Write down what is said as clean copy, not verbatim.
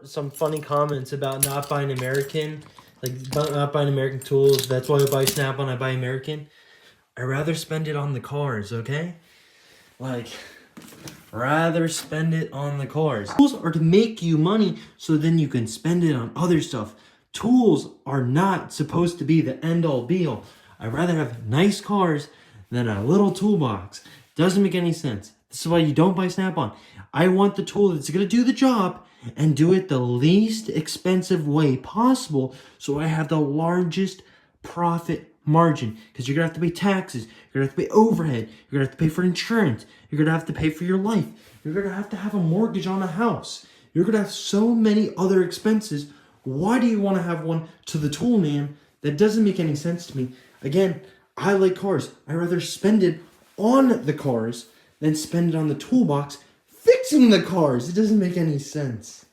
some funny comments about not buying American, like not buying American tools. That's why I buy Snap-on. I buy American. I rather spend it on the cars. Okay, like rather spend it on the cars. Tools are to make you money, so then you can spend it on other stuff. Tools are not supposed to be the end-all be-all. I'd rather have nice cars than a little toolbox. Doesn't make any sense. This is why you don't buy Snap-on. I want the tool that's going to do the job and do it the least expensive way possible, so I have the largest profit margin. Because you're going to have to pay taxes, you're going to have to pay overhead, you're going to have to pay for insurance, you're going to have to pay for your life, you're going to have a mortgage on a house, you're going to have so many other expenses. Why do you want to have one to the tool man? That doesn't make any sense to me. Again, I like cars. I'd rather spend it on the cars than spend it on the toolbox fixing the cars. It doesn't make any sense.